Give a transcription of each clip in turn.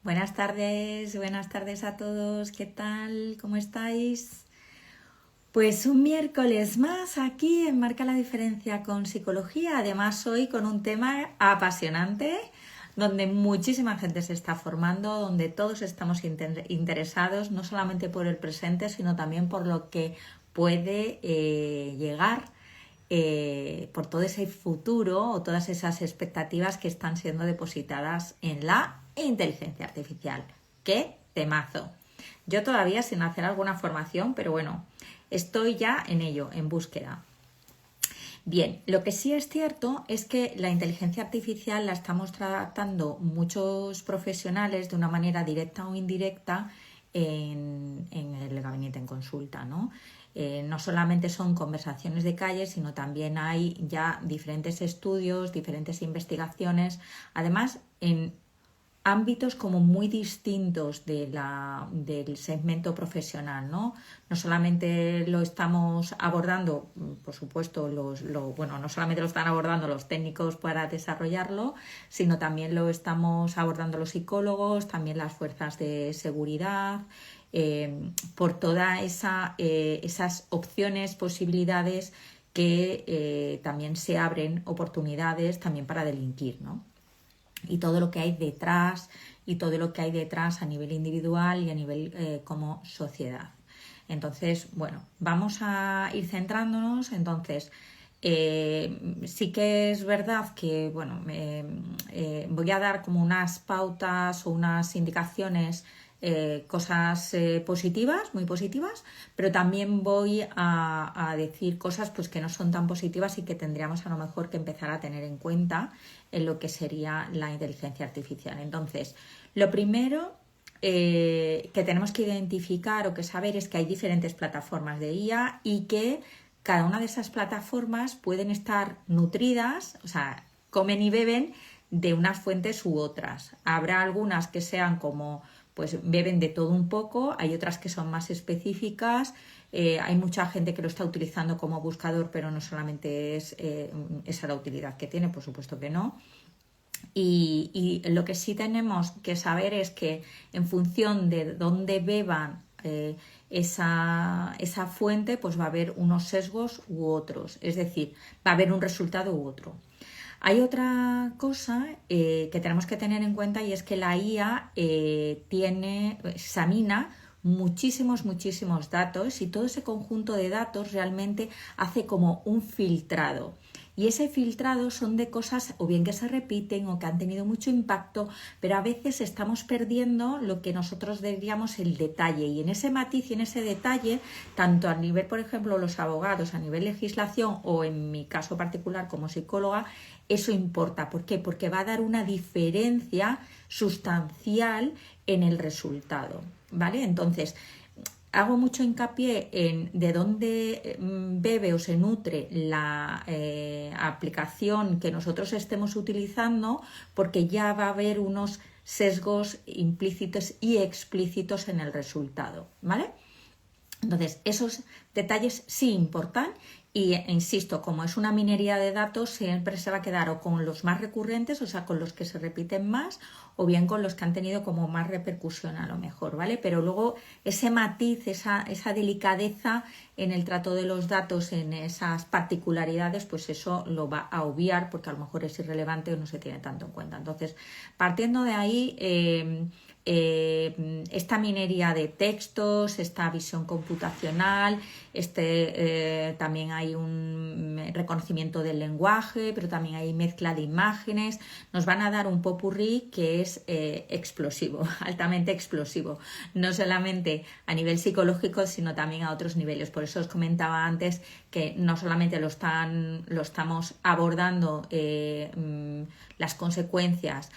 Buenas tardes a todos. ¿Qué tal? ¿Cómo estáis? Pues un miércoles más aquí en Marca la Diferencia con Psicología. Además hoy con un tema apasionante donde muchísima gente se está formando, donde todos estamos interesados no solamente por el presente, sino también por lo que puede llegar, por todo ese futuro o todas esas expectativas que están siendo depositadas en la inteligencia artificial. ¡Qué temazo! Yo todavía sin hacer alguna formación, pero bueno, estoy ya en ello, en búsqueda. Bien, lo que sí es cierto es que la inteligencia artificial la estamos tratando muchos profesionales de una manera directa o indirecta en el gabinete en consulta, ¿no? No solamente son conversaciones de calle, sino también hay ya diferentes estudios, diferentes investigaciones, además en ámbitos como muy distintos del segmento profesional, ¿no? No solamente lo estamos abordando, por supuesto, no solamente lo están abordando los técnicos para desarrollarlo, sino también lo estamos abordando los psicólogos, también las fuerzas de seguridad, por todas esas opciones, posibilidades que también se abren oportunidades también para delinquir, ¿no? Y todo lo que hay detrás a nivel individual y a nivel como sociedad. Entonces, bueno, vamos a ir centrándonos. Entonces, sí que es verdad que, bueno, voy a dar como unas pautas o unas indicaciones, cosas positivas, muy positivas, pero también voy a decir cosas pues que no son tan positivas y que tendríamos a lo mejor que empezar a tener en cuenta en lo que sería la inteligencia artificial. Entonces, lo primero que tenemos que identificar o que saber es que hay diferentes plataformas de IA y que cada una de esas plataformas pueden estar nutridas, o sea, comen y beben de unas fuentes u otras. Habrá algunas que sean como, pues beben de todo un poco, hay otras que son más específicas, hay mucha gente que lo está utilizando como buscador, pero no solamente es esa la utilidad que tiene, por supuesto que no. Y lo que sí tenemos que saber es que en función de dónde beban esa fuente, pues va a haber unos sesgos u otros, es decir, va a haber un resultado u otro. Hay otra cosa que tenemos que tener en cuenta y es que la IA examina muchísimos datos y todo ese conjunto de datos realmente hace como un filtrado. Y ese filtrado son de cosas o bien que se repiten o que han tenido mucho impacto, pero a veces estamos perdiendo lo que nosotros diríamos el detalle. Y en ese matiz y en ese detalle, tanto a nivel, por ejemplo, los abogados, a nivel legislación o en mi caso particular como psicóloga, eso importa. ¿Por qué? Porque va a dar una diferencia sustancial en el resultado, ¿vale? Entonces, hago mucho hincapié en de dónde bebe o se nutre la aplicación que nosotros estemos utilizando, porque ya va a haber unos sesgos implícitos y explícitos en el resultado, ¿vale? Entonces, esos detalles sí importan y, insisto, como es una minería de datos, siempre se va a quedar o con los más recurrentes, o sea, con los que se repiten más, o bien con los que han tenido como más repercusión a lo mejor, ¿vale? Pero luego ese matiz, esa delicadeza en el trato de los datos, en esas particularidades, pues eso lo va a obviar porque a lo mejor es irrelevante o no se tiene tanto en cuenta. Entonces, partiendo de ahí, esta minería de textos, esta visión computacional, también hay un reconocimiento del lenguaje, pero también hay mezcla de imágenes, nos van a dar un popurrí que es explosivo, altamente explosivo, no solamente a nivel psicológico, sino también a otros niveles. Por eso os comentaba antes que no solamente lo estamos abordando las consecuencias,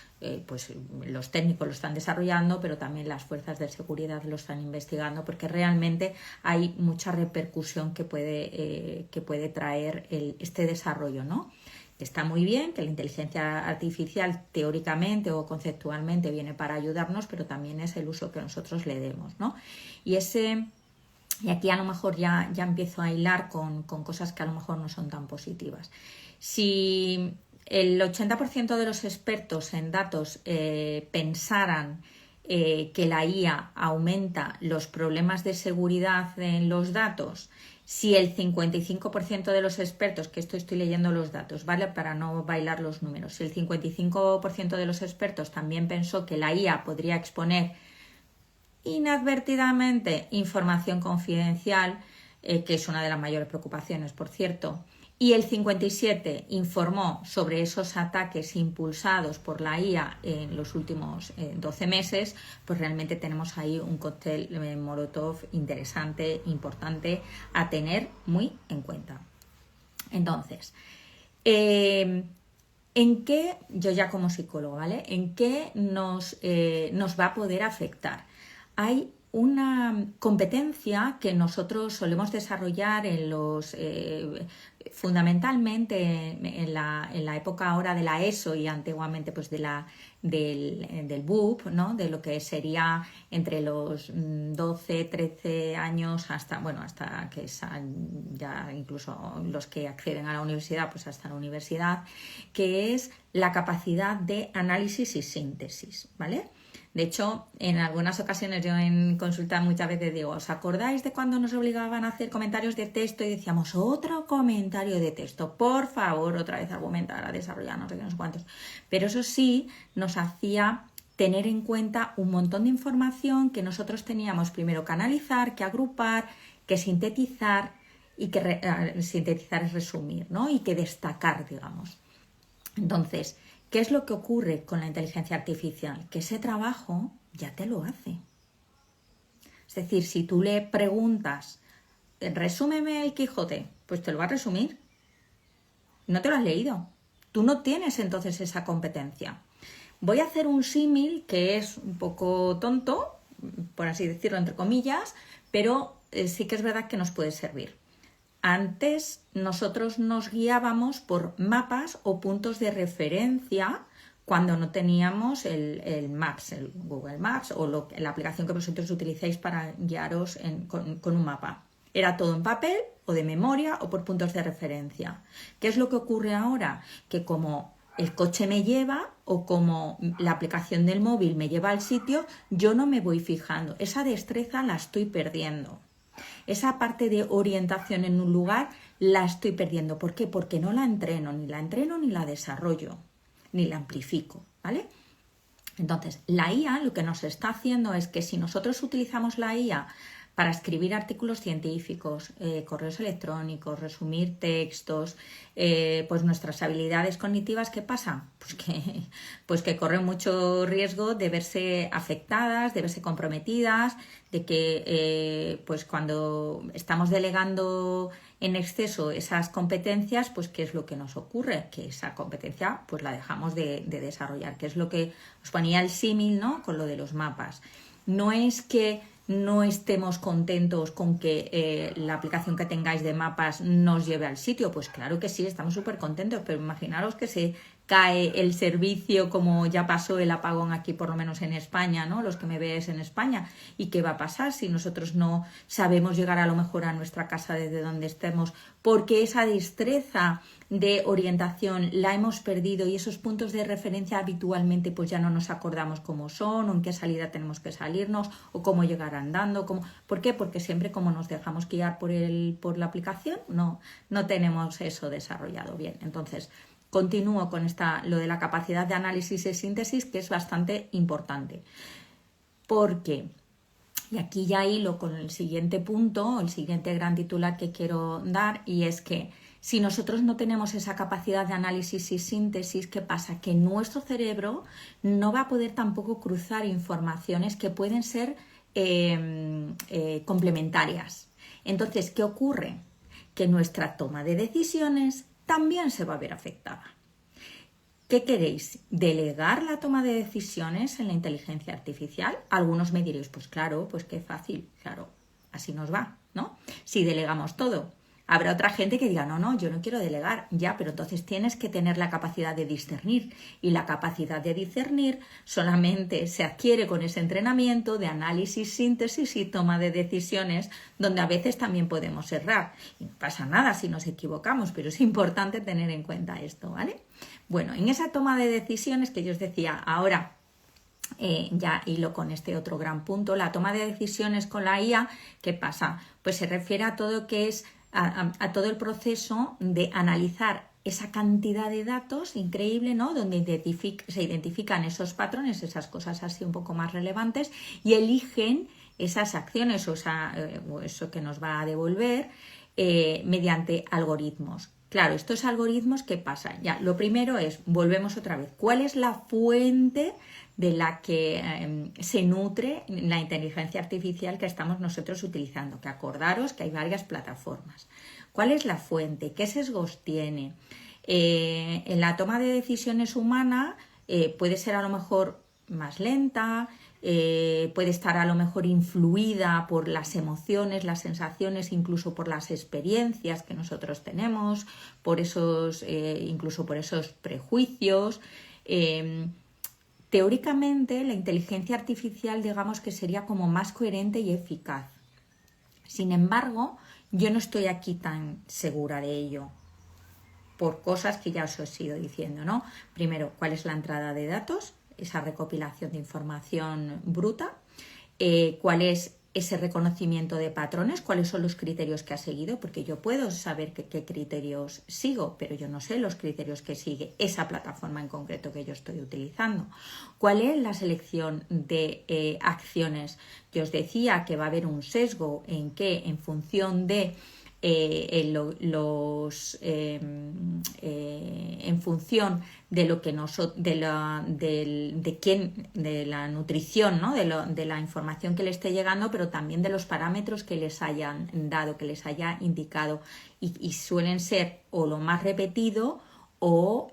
pues los técnicos lo están desarrollando, pero también las fuerzas de seguridad lo están investigando, porque realmente hay mucha repercusión que puede traer este desarrollo, ¿no? Está muy bien que la inteligencia artificial teóricamente o conceptualmente viene para ayudarnos, pero también es el uso que nosotros le demos, ¿no? Y aquí a lo mejor ya empiezo a hilar con cosas que a lo mejor no son tan positivas. Si el 80% de los expertos en datos pensaran que la IA aumenta los problemas de seguridad en los datos, si el 55% de los expertos, que esto estoy leyendo los datos, ¿vale? Para no bailar los números, si el 55% de los expertos también pensó que la IA podría exponer inadvertidamente información confidencial, que es una de las mayores preocupaciones, por cierto, y el 57% informó sobre esos ataques impulsados por la IA en los últimos 12 meses, pues realmente tenemos ahí un cóctel Molotov interesante, importante a tener muy en cuenta. Entonces, ¿en qué, yo ya como psicólogo, ¿vale? ¿En qué nos va a poder afectar? Hay una competencia que nosotros solemos desarrollar en los fundamentalmente en la época ahora de la ESO y antiguamente pues del BUP, ¿no? De lo que sería entre los 12, 13 años hasta que ya incluso los que acceden a la universidad, pues hasta la universidad, que es la capacidad de análisis y síntesis, ¿vale? De hecho, en algunas ocasiones yo en consulta muchas veces digo, ¿os acordáis de cuando nos obligaban a hacer comentarios de texto y decíamos otro comentario de texto? Por favor, otra vez argumentar, a desarrollar, no sé qué, no sé cuántos. Pero eso sí nos hacía tener en cuenta un montón de información que nosotros teníamos primero que analizar, que agrupar, que sintetizar y que sintetizar es resumir, ¿no? Y que destacar, digamos. Entonces, ¿qué es lo que ocurre con la inteligencia artificial? Que ese trabajo ya te lo hace. Es decir, si tú le preguntas, resúmeme el Quijote, pues te lo va a resumir. No te lo has leído. Tú no tienes entonces esa competencia. Voy a hacer un símil que es un poco tonto, por así decirlo, entre comillas, pero sí que es verdad que nos puede servir. Antes nosotros nos guiábamos por mapas o puntos de referencia cuando no teníamos el Maps, el Google Maps o la aplicación que vosotros utilicéis para guiaros con un mapa. Era todo en papel o de memoria o por puntos de referencia. ¿Qué es lo que ocurre ahora? Que como el coche me lleva o como la aplicación del móvil me lleva al sitio, yo no me voy fijando. Esa destreza la estoy perdiendo. Esa parte de orientación en un lugar la estoy perdiendo. ¿Por qué? Porque no la entreno ni la desarrollo, ni la amplifico, ¿vale? Entonces, la IA lo que nos está haciendo es que si nosotros utilizamos la IA para escribir artículos científicos, correos electrónicos, resumir textos, pues nuestras habilidades cognitivas, ¿qué pasa? Pues que corren mucho riesgo de verse afectadas, de verse comprometidas, de que pues cuando estamos delegando en exceso esas competencias, pues ¿qué es lo que nos ocurre? Que esa competencia pues la dejamos de desarrollar, que es lo que os ponía el símil, ¿no? Con lo de los mapas. No es que no estemos contentos con que la aplicación que tengáis de mapas nos lleve al sitio. Pues claro que sí, estamos súper contentos, pero imaginaros que se cae el servicio como ya pasó el apagón aquí, por lo menos en España, ¿no? Los que me veis en España. ¿Y qué va a pasar si nosotros no sabemos llegar a lo mejor a nuestra casa desde donde estemos? Porque esa destreza de orientación la hemos perdido y esos puntos de referencia habitualmente pues ya no nos acordamos cómo son o en qué salida tenemos que salirnos o cómo llegar andando. ¿Por qué? Porque siempre como nos dejamos guiar por la aplicación no tenemos eso desarrollado bien. Entonces, continúo con lo de la capacidad de análisis y síntesis, que es bastante importante. Porque, y aquí ya hilo con el siguiente punto, el siguiente gran titular que quiero dar, y es que si nosotros no tenemos esa capacidad de análisis y síntesis, ¿qué pasa? Que nuestro cerebro no va a poder tampoco cruzar informaciones que pueden ser complementarias. Entonces, ¿qué ocurre? Que nuestra toma de decisiones también se va a ver afectada. ¿Qué queréis? ¿Delegar la toma de decisiones en la inteligencia artificial? Algunos me diréis, pues claro, pues qué fácil, claro, así nos va, ¿no? Si delegamos todo. Habrá otra gente que diga, no, yo no quiero delegar, ya, pero entonces tienes que tener la capacidad de discernir y la capacidad de discernir solamente se adquiere con ese entrenamiento de análisis, síntesis y toma de decisiones, donde a veces también podemos errar. Y no pasa nada si nos equivocamos, pero es importante tener en cuenta esto, ¿vale? Bueno, en esa toma de decisiones que yo os decía, ahora ya hilo con este otro gran punto, la toma de decisiones con la IA, ¿qué pasa? Pues se refiere a todo lo que es a todo el proceso de analizar esa cantidad de datos increíble, ¿no? Donde se identifican esos patrones, esas cosas así un poco más relevantes y eligen esas acciones o eso que nos va a devolver mediante algoritmos. Claro, estos algoritmos, ¿qué pasa? Ya, lo primero es, volvemos otra vez, ¿cuál es la fuente de la que se nutre la inteligencia artificial que estamos nosotros utilizando? Que acordaros que hay varias plataformas. ¿Cuál es la fuente? ¿Qué sesgos tiene? En la toma de decisiones humana puede ser a lo mejor más lenta, puede estar a lo mejor influida por las emociones, las sensaciones, incluso por las experiencias que nosotros tenemos, por incluso por esos prejuicios. Teóricamente, la inteligencia artificial, digamos que sería como más coherente y eficaz. Sin embargo, yo no estoy aquí tan segura de ello, por cosas que ya os he ido diciendo, ¿no? Primero, ¿cuál es la entrada de datos? Esa recopilación de información bruta. ¿Cuál es ese reconocimiento de patrones? ¿Cuáles son los criterios que ha seguido? Porque yo puedo saber qué criterios sigo, pero yo no sé los criterios que sigue esa plataforma en concreto que yo estoy utilizando. ¿Cuál es la selección de acciones? Yo os decía que va a haber un sesgo en función de en función de lo que de la nutrición, ¿no? de la información que le esté llegando, pero también de los parámetros que les hayan dado, que les haya indicado, y suelen ser o lo más repetido o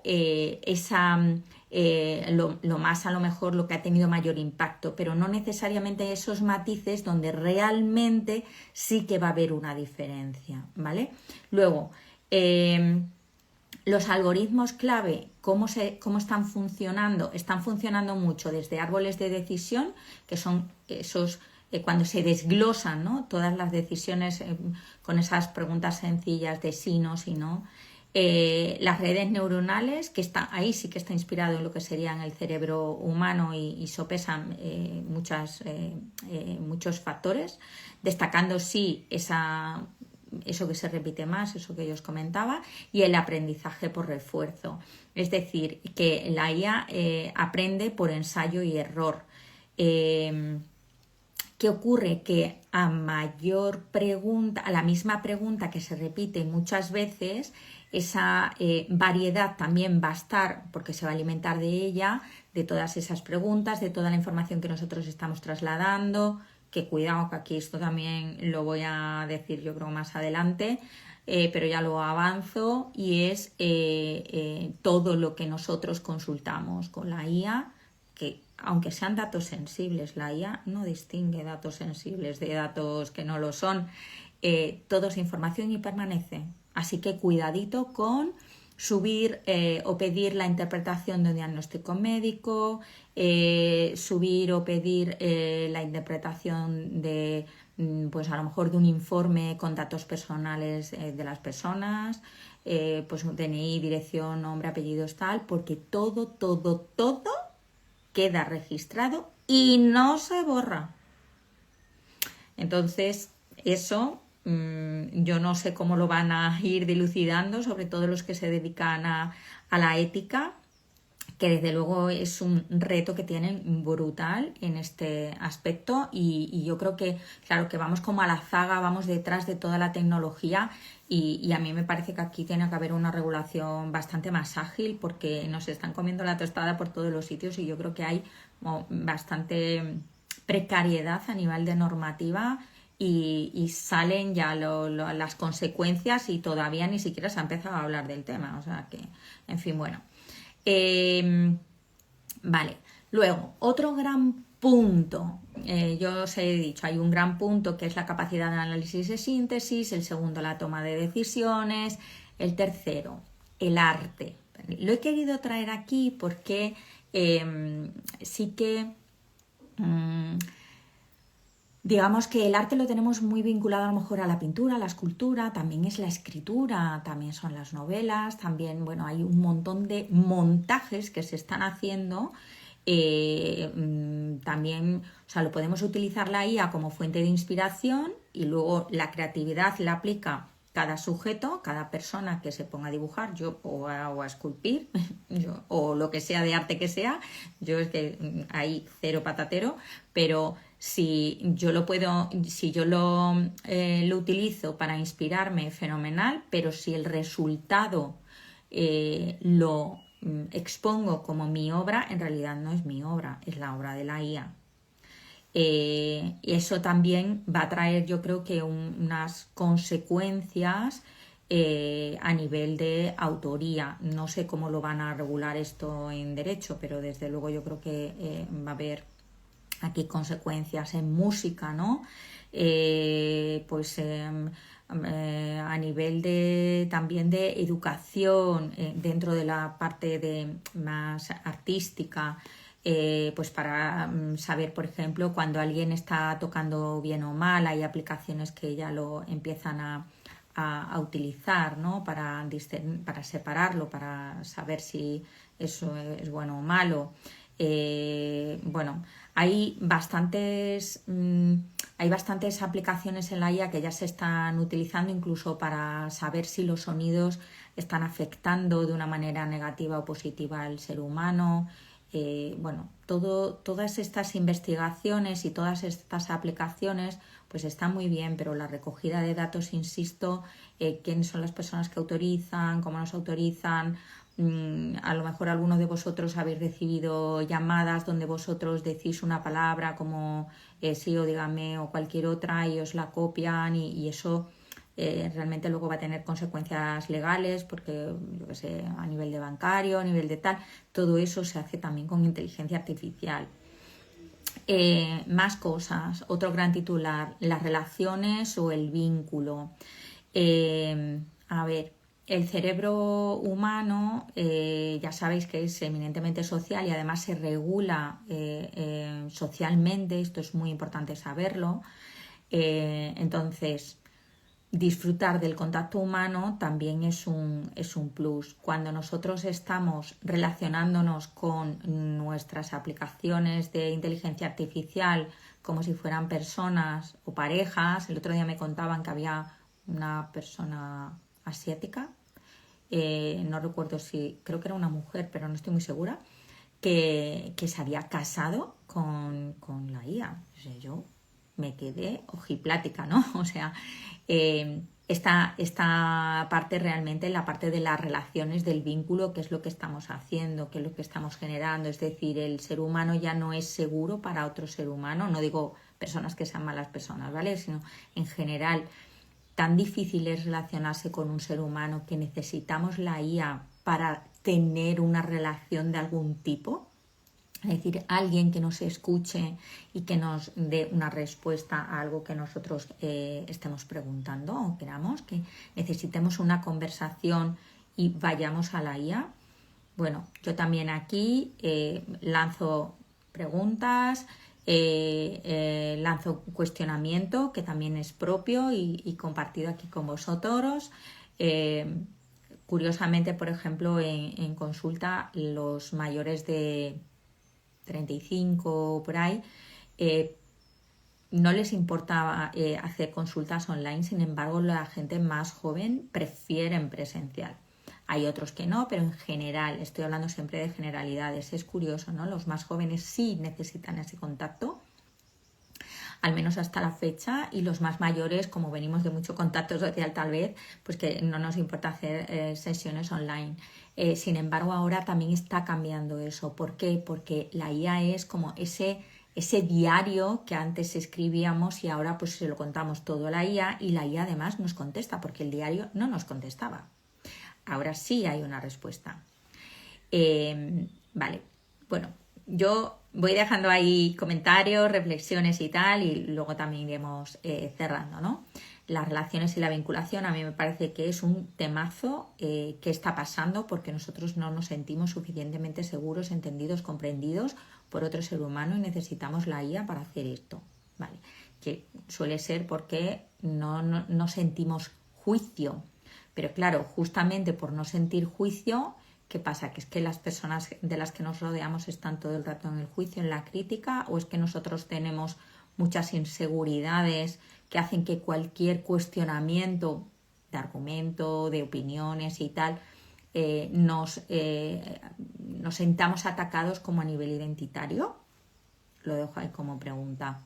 lo más a lo mejor lo que ha tenido mayor impacto, pero no necesariamente esos matices donde realmente sí que va a haber una diferencia, ¿vale? Luego, los algoritmos clave, ¿cómo están funcionando? Están funcionando mucho desde árboles de decisión, que son esos cuando se desglosan, ¿no? Todas las decisiones con esas preguntas sencillas de sí, no, si no. Las redes neuronales, que ahí sí que está inspirado en lo que sería en el cerebro humano y sopesan muchos factores, destacando sí eso que se repite más, eso que yo os comentaba, y el aprendizaje por refuerzo. Es decir, que la IA aprende por ensayo y error. ¿Qué ocurre? Que a la misma pregunta que se repite muchas veces, esa variedad también va a estar, porque se va a alimentar de ella, de todas esas preguntas, de toda la información que nosotros estamos trasladando, que cuidado que aquí esto también lo voy a decir yo creo más adelante, pero ya lo avanzo, y es todo lo que nosotros consultamos con la IA, que aunque sean datos sensibles, la IA no distingue datos sensibles de datos que no lo son, todo es información y permanece. Así que cuidadito con subir o pedir la interpretación de un diagnóstico médico, subir o pedir la interpretación de, pues a lo mejor de un informe con datos personales de las personas, pues un DNI, dirección, nombre, apellidos, tal, porque todo queda registrado y no se borra. Entonces, eso yo no sé cómo lo van a ir dilucidando, sobre todo los que se dedican a la ética, que desde luego es un reto que tienen brutal en este aspecto, y yo creo que, claro, que vamos como a la zaga, vamos detrás de toda la tecnología, y a mí me parece que aquí tiene que haber una regulación bastante más ágil, porque nos están comiendo la tostada por todos los sitios, y yo creo que hay bastante precariedad a nivel de normativa, y salen ya las consecuencias y todavía ni siquiera se ha empezado a hablar del tema. O sea que, en fin, bueno. Vale. Luego, otro gran punto. Yo os he dicho, hay un gran punto que es la capacidad de análisis y síntesis. El segundo, la toma de decisiones. El tercero, el arte. Lo he querido traer aquí porque sí que... digamos que el arte lo tenemos muy vinculado a lo mejor a la pintura, a la escultura, también es la escritura, también son las novelas, también, bueno, hay un montón de montajes que se están haciendo También, o sea, lo podemos utilizar la IA como fuente de inspiración y luego la creatividad la aplica cada sujeto, cada persona que se ponga a dibujar, yo o a esculpir, o lo que sea de arte que sea, yo es que hay cero patatero, pero si yo lo utilizo para inspirarme, fenomenal, pero si el resultado lo expongo como mi obra, en realidad no es mi obra, es la obra de la IA. Y eso también va a traer, yo creo que unas consecuencias a nivel de autoría. No sé cómo lo van a regular esto en derecho, pero desde luego yo creo que va a haber aquí consecuencias en música, ¿no? A nivel también de educación, dentro de la parte más artística, pues para saber, por ejemplo, cuando alguien está tocando bien o mal, hay aplicaciones que ya lo empiezan a utilizar, ¿no? Para separarlo, para saber si eso es bueno o malo. Bueno, hay bastantes aplicaciones en la IA que ya se están utilizando incluso para saber si los sonidos están afectando de una manera negativa o positiva al ser humano. Bueno, todas estas investigaciones y todas estas aplicaciones pues están muy bien, pero la recogida de datos, insisto, quiénes son las personas que autorizan, cómo nos autorizan. A lo mejor algunos de vosotros habéis recibido llamadas donde vosotros decís una palabra como sí o dígame o cualquier otra y os la copian y eso realmente luego va a tener consecuencias legales porque, yo qué sé, a nivel de bancario, a nivel de tal, todo eso se hace también con inteligencia artificial. Más cosas, otro gran titular, las relaciones o el vínculo. A ver, el cerebro humano ya sabéis que es eminentemente social y además se regula socialmente, esto es muy importante saberlo. Entonces, disfrutar del contacto humano también es un plus. Cuando nosotros estamos relacionándonos con nuestras aplicaciones de inteligencia artificial como si fueran personas o parejas, el otro día me contaban que había una persona asiática, no recuerdo si, creo que era una mujer, pero no estoy muy segura, que se había casado con la IA. O sea, yo me quedé ojiplática, ¿no? O sea, esta parte realmente, la parte de las relaciones, del vínculo, qué es lo que estamos haciendo, qué es lo que estamos generando, es decir, el ser humano ya no es seguro para otro ser humano, no digo personas que sean malas personas, ¿vale? Sino en general, tan difícil es relacionarse con un ser humano que necesitamos la IA para tener una relación de algún tipo. Es decir, alguien que nos escuche y que nos dé una respuesta a algo que nosotros estemos preguntando o queramos, que necesitemos una conversación y vayamos a la IA. Bueno, yo también aquí lanzo preguntas, lanzo cuestionamiento que también es propio y compartido aquí con vosotros. Curiosamente, por ejemplo, en consulta, los mayores de 35 por ahí, no les importa hacer consultas online, sin embargo la gente más joven prefiere en presencial. Hay otros que no, pero en general, estoy hablando siempre de generalidades, es curioso, ¿no? Los más jóvenes sí necesitan ese contacto, al menos hasta la fecha, y los más mayores, como venimos de mucho contacto social tal vez, pues que no nos importa hacer sesiones online. Sin embargo, ahora también está cambiando eso. ¿Por qué? Porque la IA es como ese diario que antes escribíamos y ahora pues se lo contamos todo a la IA y la IA además nos contesta porque el diario no nos contestaba. Ahora sí hay una respuesta. Vale, bueno, yo voy dejando ahí comentarios, reflexiones y tal, y luego también iremos cerrando, ¿no? Las relaciones y la vinculación a mí me parece que es un temazo que está pasando porque nosotros no nos sentimos suficientemente seguros, entendidos, comprendidos por otro ser humano y necesitamos la IA para hacer esto, ¿vale? Que suele ser porque no sentimos juicio, pero claro, justamente por no sentir juicio, ¿Qué pasa? ¿Que es que las personas de las que nos rodeamos están todo el rato en el juicio, en la crítica? ¿O es que nosotros tenemos muchas inseguridades que hacen que cualquier cuestionamiento de argumento, de opiniones y tal, nos sintamos atacados como a nivel identitario? Lo dejo ahí como pregunta.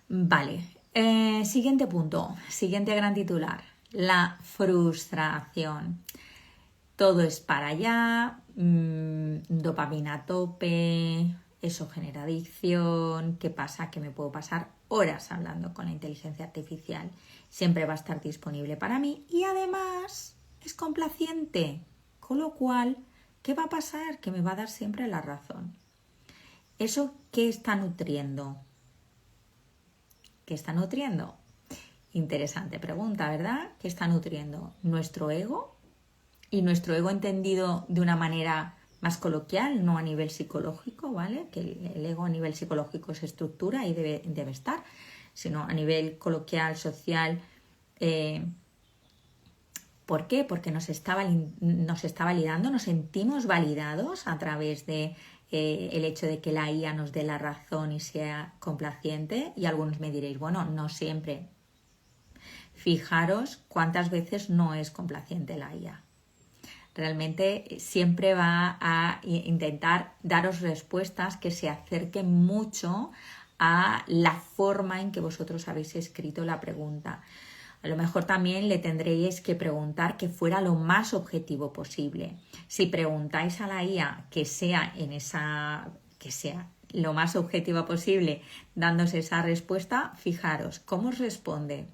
Vale. Siguiente punto, siguiente gran titular, la frustración. Todo es para allá, dopamina a tope, eso genera adicción. ¿Qué pasa? Que me puedo pasar horas hablando con la inteligencia artificial. Siempre va a estar disponible para mí y además es complaciente. Con lo cual, ¿qué va a pasar? Que me va a dar siempre la razón. ¿Eso qué está nutriendo? ¿Qué está nutriendo? Interesante pregunta, ¿verdad? ¿Qué está nutriendo? Nuestro ego, y nuestro ego entendido de una manera más coloquial, no a nivel psicológico, ¿vale? Que el ego a nivel psicológico se estructura y debe estar, sino a nivel coloquial, social. ¿Por qué? Porque nos está validando, nos sentimos validados a través de el hecho de que la IA nos dé la razón y sea complaciente. Y algunos me diréis, bueno, no siempre. Fijaros cuántas veces no es complaciente la IA. Realmente siempre va a intentar daros respuestas que se acerquen mucho a la forma en que vosotros habéis escrito la pregunta. A lo mejor también le tendréis que preguntar que fuera lo más objetivo posible. Si preguntáis a la IA que sea lo más objetiva posible dándose esa respuesta, fijaros cómo os responde.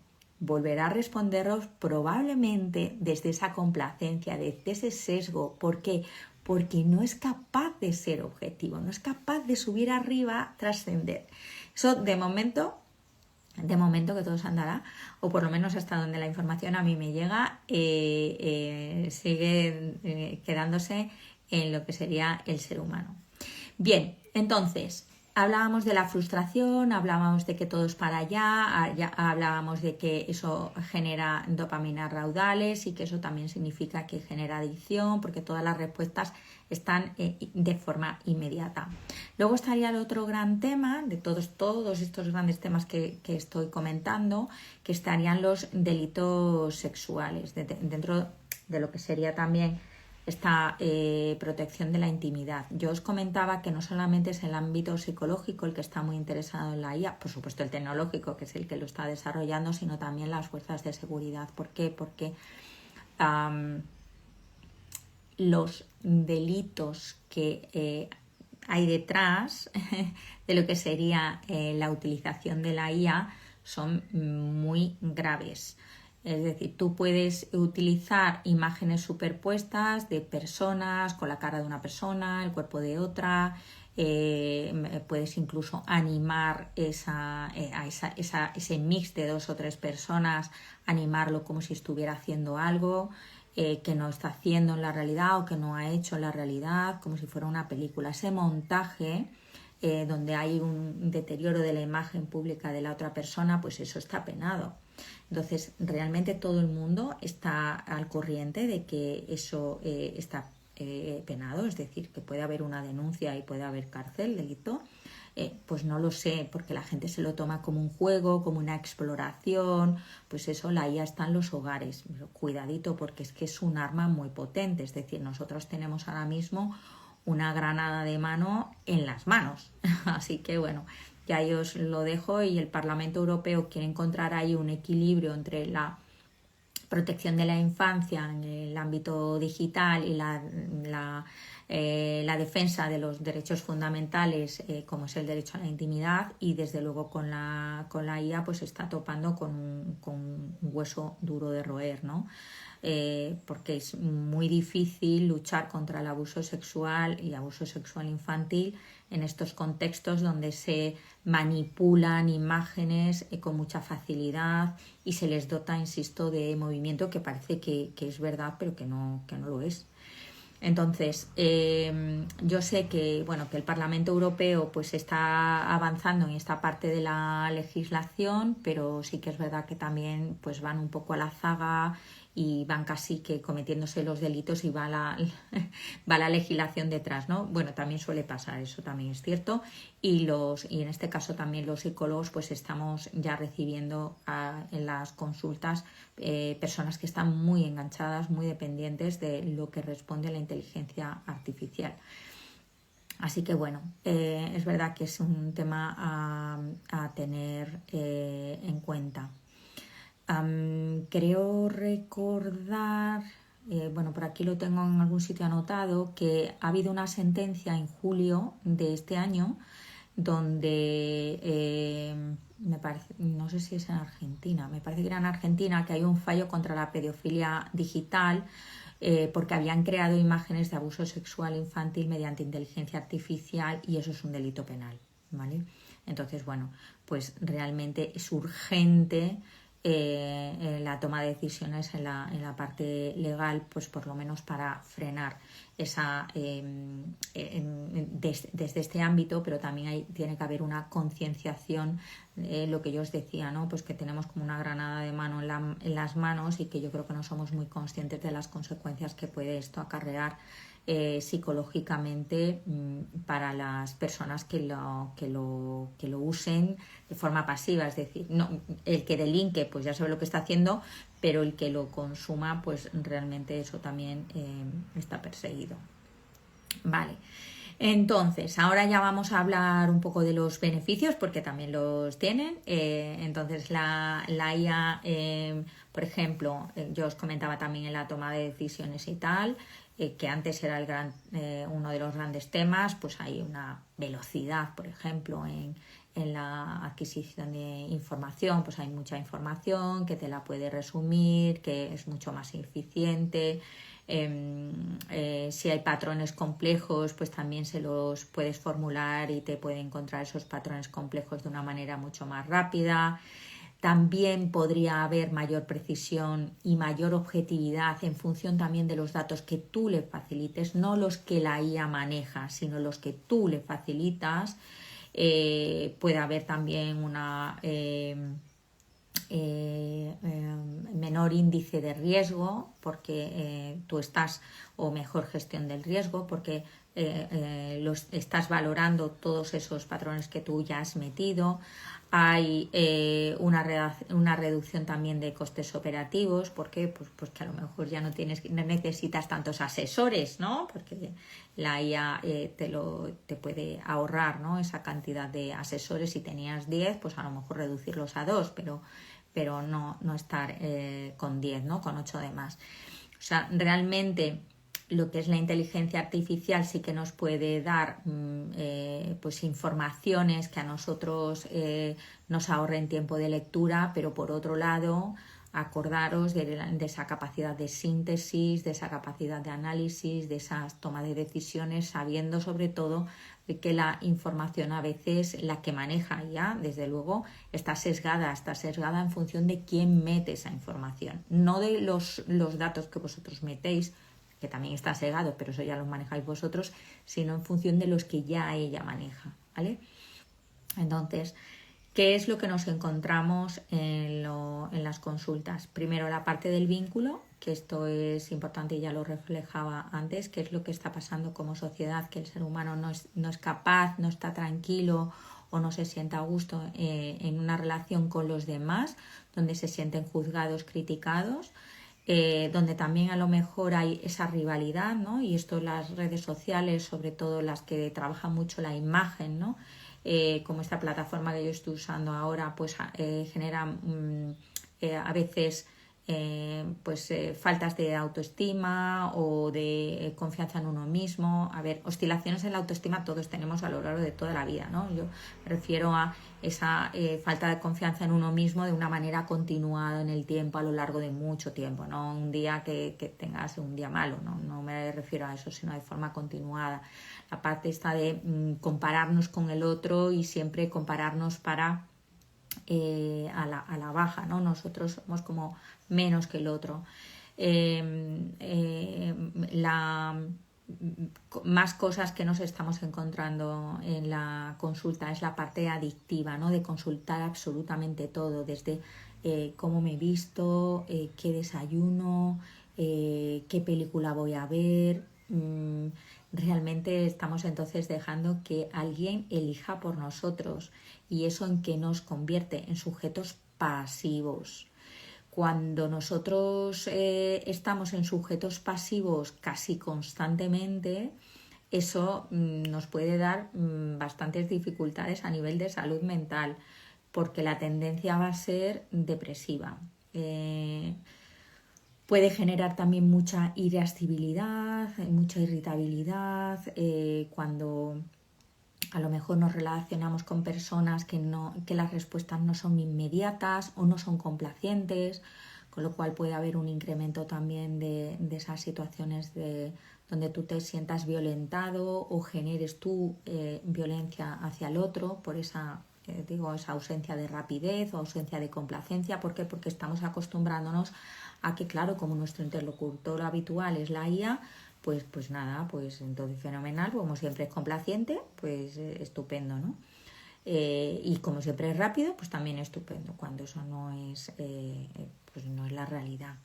Volverá a responderos probablemente desde esa complacencia, desde ese sesgo. ¿Por qué? Porque no es capaz de ser objetivo, no es capaz de subir arriba, trascender. Eso de momento que todo se andará, o por lo menos hasta donde la información a mí me llega, sigue quedándose en lo que sería el ser humano. Bien, entonces, hablábamos de la frustración, hablábamos de que todo es para allá, hablábamos de que eso genera dopaminas raudales y que eso también significa que genera adicción, porque todas las respuestas están de forma inmediata. Luego estaría el otro gran tema, de todos estos grandes temas que estoy comentando, que estarían los delitos sexuales, dentro de lo que sería también esta protección de la intimidad. Yo os comentaba que no solamente es el ámbito psicológico el que está muy interesado en la IA, por supuesto el tecnológico, que es el que lo está desarrollando, sino también las fuerzas de seguridad. ¿Por qué? Porque los delitos que hay detrás de lo que sería la utilización de la IA son muy graves. Es decir, tú puedes utilizar imágenes superpuestas de personas con la cara de una persona, el cuerpo de otra, puedes incluso animar ese mix de 2 o 3 personas, animarlo como si estuviera haciendo algo que no está haciendo en la realidad o que no ha hecho en la realidad, como si fuera una película. Ese montaje donde hay un deterioro de la imagen pública de la otra persona, pues eso está penado. Entonces, realmente todo el mundo está al corriente de que eso está penado, es decir, que puede haber una denuncia y puede haber cárcel, delito. Pues no lo sé, porque la gente se lo toma como un juego, como una exploración. Pues eso, la IA está en los hogares. Pero cuidadito, porque es que es un arma muy potente. Es decir, nosotros tenemos ahora mismo una granada de mano en las manos. Así que bueno, ya yo os lo dejo, y el Parlamento Europeo quiere encontrar ahí un equilibrio entre la protección de la infancia en el ámbito digital y la defensa de los derechos fundamentales, como es el derecho a la intimidad, y desde luego con la IA pues está topando con un hueso duro de roer, ¿no? Porque es muy difícil luchar contra el abuso sexual y abuso sexual infantil en estos contextos donde se manipulan imágenes con mucha facilidad y se les dota, insisto, de movimiento que parece que es verdad, pero que no lo es. Entonces, yo sé que, bueno, que el Parlamento Europeo pues está avanzando en esta parte de la legislación, pero sí que es verdad que también pues van un poco a la zaga y van casi que cometiéndose los delitos y va va la legislación detrás, ¿no? Bueno, también suele pasar, eso también es cierto, y en este caso también los psicólogos pues estamos ya recibiendo en las consultas personas que están muy enganchadas, muy dependientes de lo que responde la inteligencia artificial. Así que bueno, es verdad que es un tema a tener en cuenta. Creo recordar, bueno, por aquí lo tengo en algún sitio anotado, que ha habido una sentencia en julio de este año donde me parece, no sé si es en Argentina, me parece que era en Argentina, que hay un fallo contra la pedofilia digital porque habían creado imágenes de abuso sexual infantil mediante inteligencia artificial y eso es un delito penal, ¿vale? Entonces, bueno, pues realmente es urgente la toma de decisiones en la parte legal, pues por lo menos para frenar esa desde este ámbito, pero también tiene que haber una concienciación, lo que yo os decía, ¿no? Pues que tenemos como una granada de mano en las manos y que yo creo que no somos muy conscientes de las consecuencias que puede esto acarrear psicológicamente para las personas que lo usen de forma pasiva, es decir, no, el que delinque pues ya sabe lo que está haciendo, pero el que lo consuma pues realmente eso también está perseguido. Vale. Entonces, ahora ya vamos a hablar un poco de los beneficios porque también los tienen. Entonces, la IA, por ejemplo, yo os comentaba también en la toma de decisiones y tal, que antes era uno de los grandes temas, pues hay una velocidad, por ejemplo, en la adquisición de información, pues hay mucha información que te la puede resumir, que es mucho más eficiente. Si hay patrones complejos, pues también se los puedes formular y te puede encontrar esos patrones complejos de una manera mucho más rápida. También podría haber mayor precisión y mayor objetividad en función también de los datos que tú le facilites, no los que la IA maneja, sino los que tú le facilitas. Puede haber también una menor índice de riesgo porque tú estás, o mejor gestión del riesgo porque estás valorando todos esos patrones que tú ya has metido. Hay una reducción también de costes operativos porque pues que a lo mejor ya no necesitas tantos asesores, ¿no? Porque la IA te puede ahorrar, ¿no? Esa cantidad de asesores. Si tenías 10, pues a lo mejor reducirlos a 2, pero no estar con 10, ¿no? Con 8 de más. O sea, realmente lo que es la inteligencia artificial sí que nos puede dar pues informaciones que a nosotros nos ahorren tiempo de lectura, pero por otro lado acordaros de esa capacidad de síntesis, de esa capacidad de análisis, de esa toma de decisiones, sabiendo sobre todo que la información a veces, la que maneja ya, desde luego, está sesgada en función de quién mete esa información, no de los datos que vosotros metéis, que también está sesgado, pero eso ya lo manejáis vosotros, sino en función de los que ya ella maneja, ¿vale? Entonces, ¿qué es lo que nos encontramos en las consultas? Primero, la parte del vínculo, que esto es importante y ya lo reflejaba antes, que es lo que está pasando como sociedad, que el ser humano no es capaz, no está tranquilo o no se sienta a gusto en una relación con los demás, donde se sienten juzgados, criticados, donde también a lo mejor hay esa rivalidad, ¿no? Y esto en las redes sociales, sobre todo las que trabajan mucho la imagen, ¿no? Como esta plataforma que yo estoy usando ahora, pues genera a veces faltas de autoestima o de confianza en uno mismo. A ver, oscilaciones en la autoestima todos tenemos a lo largo de toda la vida, ¿no? Yo me refiero a esa falta de confianza en uno mismo de una manera continuada en el tiempo, a lo largo de mucho tiempo, no un día que tengas un día malo, no me refiero a eso, sino de forma continuada. La parte está de compararnos con el otro y siempre compararnos para a la baja, ¿no? Nosotros somos como menos que el otro. más cosas que nos estamos encontrando en la consulta es la parte adictiva, ¿no? De consultar absolutamente todo, desde cómo me he visto, qué desayuno, qué película voy a ver. Realmente estamos entonces dejando que alguien elija por nosotros, y eso en qué nos convierte en sujetos pasivos. Cuando nosotros estamos en sujetos pasivos casi constantemente, eso nos puede dar bastantes dificultades a nivel de salud mental, porque la tendencia va a ser depresiva. Puede generar también mucha irascibilidad, mucha irritabilidad, cuando a lo mejor nos relacionamos con personas que las respuestas no son inmediatas o no son complacientes, con lo cual puede haber un incremento también de esas situaciones donde tú te sientas violentado o generes tú violencia hacia el otro por esa ausencia de rapidez o ausencia de complacencia. ¿Por qué? Porque estamos acostumbrándonos a que, claro, como nuestro interlocutor habitual es la IA, pues nada, pues entonces fenomenal, como siempre es complaciente, pues estupendo, ¿no? Y como siempre es rápido, pues también estupendo, cuando eso no es, pues no es la realidad.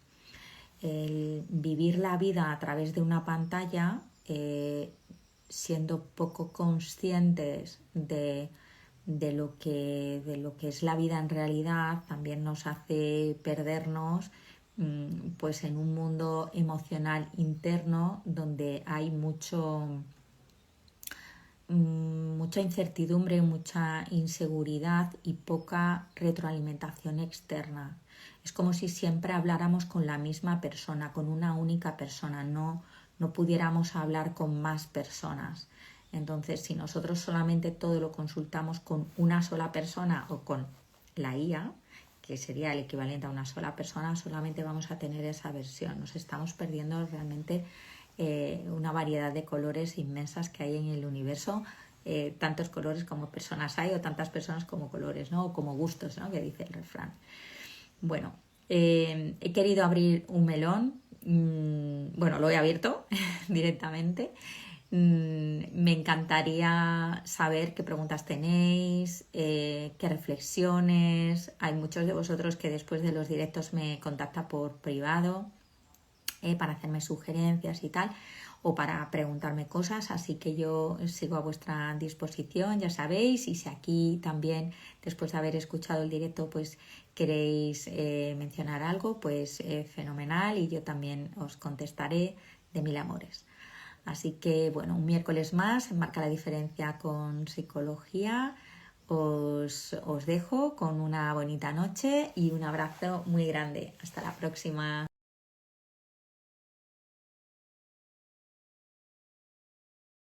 El vivir la vida a través de una pantalla, siendo poco conscientes de lo que es la vida en realidad, también nos hace perdernos pues en un mundo emocional interno donde hay mucha incertidumbre, mucha inseguridad y poca retroalimentación externa. Es como si siempre habláramos con la misma persona, con una única persona, no pudiéramos hablar con más personas. Entonces, si nosotros solamente todo lo consultamos con una sola persona o con la IA, que sería el equivalente a una sola persona, solamente vamos a tener esa versión. Nos estamos perdiendo realmente una variedad de colores inmensas que hay en el universo. Tantos colores como personas hay, o tantas personas como colores, ¿no? O como gustos, ¿no? Que dice el refrán. Bueno, he querido abrir un melón. Bueno, lo he abierto directamente. Me encantaría saber qué preguntas tenéis, qué reflexiones. Hay muchos de vosotros que después de los directos me contactan por privado para hacerme sugerencias y tal, o para preguntarme cosas, así que yo sigo a vuestra disposición, ya sabéis. Y si aquí también, después de haber escuchado el directo, pues queréis mencionar algo, pues fenomenal, y yo también os contestaré de mil amores. Así que, bueno, un miércoles más en Marca la Diferencia con Psicología. Os dejo con una bonita noche y un abrazo muy grande. Hasta la próxima.